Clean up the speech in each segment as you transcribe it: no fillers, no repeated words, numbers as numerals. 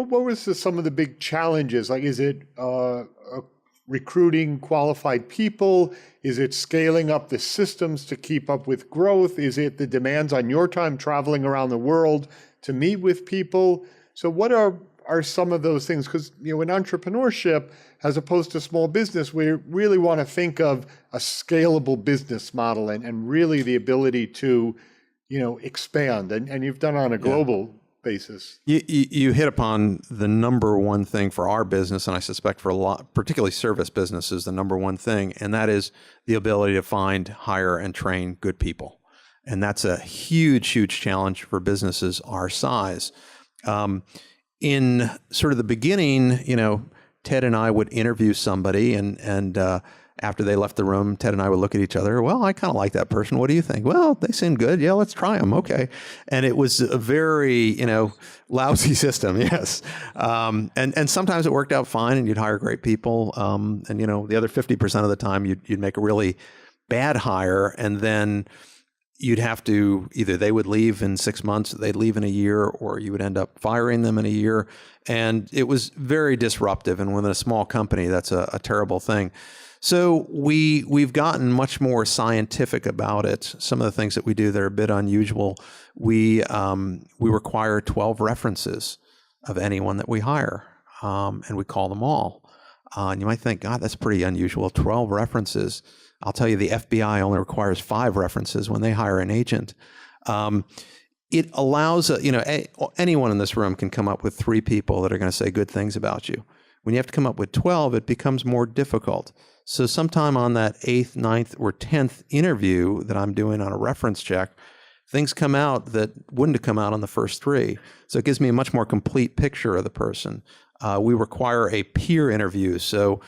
What was some of the big challenges? Like, is it recruiting qualified people? Is it scaling up the systems to keep up with growth? Is it the demands on your time traveling around the world to meet with people? So what are some of those things? Because in entrepreneurship, as opposed to small business, we really want to think of a scalable business model and really the ability to expand. And you've done it on a global basis. You hit upon the number one thing for our business, and I suspect for a lot, particularly service businesses, the number one thing, and that is the ability to find, hire, and train good people. And that's a huge, huge challenge for businesses our size. In sort of the beginning, Ted and I would interview somebody, and after they left the room, Ted and I would look at each other. Well, I kind of like that person. What do you think? Well, they seem good. Yeah, let's try them. Okay. And it was a very, lousy system. Yes. And sometimes it worked out fine and you'd hire great people. And the other 50% of the time you'd make a really bad hire, and then you'd have to, either they would leave in 6 months, they'd leave in a year, or you would end up firing them in a year. And it was very disruptive. And within a small company, that's a terrible thing. So we've gotten much more scientific about it. Some of the things that we do that are a bit unusual, we require 12 references of anyone that we hire, and we call them all. And you might think, God, that's pretty unusual, 12 references. I'll tell you, the FBI only requires 5 references when they hire an agent. It allows, anyone in this room can come up with 3 people that are going to say good things about you. When you have to come up with 12, it becomes more difficult. So sometime on that 8th, 9th, or 10th interview that I'm doing on a reference check, things come out that wouldn't have come out on the first 3. So it gives me a much more complete picture of the person. We require a peer interview. So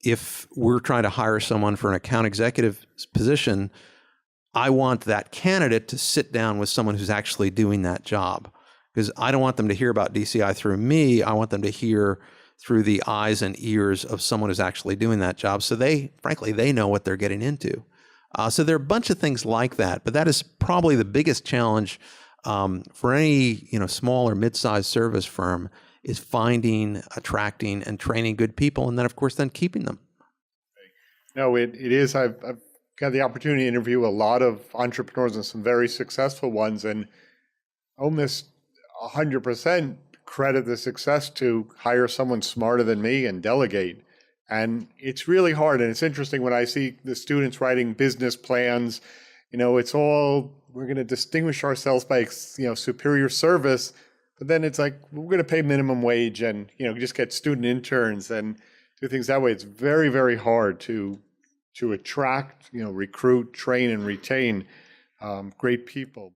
if we're trying to hire someone for an account executive position, I want that candidate to sit down with someone who's actually doing that job, because I don't want them to hear about DCI through me. I want them to hear through the eyes and ears of someone who's actually doing that job. So frankly, they know what they're getting into. So there are a bunch of things like that, but that is probably the biggest challenge for any small or mid-sized service firm, is finding, attracting, and training good people, and then of course then keeping them. No, it is. I've got the opportunity to interview a lot of entrepreneurs and some very successful ones, and almost 100% credit the success to hire someone smarter than me and delegate. And it's really hard. And it's interesting when I see the students writing business plans, it's all, we're going to distinguish ourselves by, superior service. But then it's like, we're going to pay minimum wage and, just get student interns and do things that way. It's very, very hard to attract, recruit, train, and retain great people.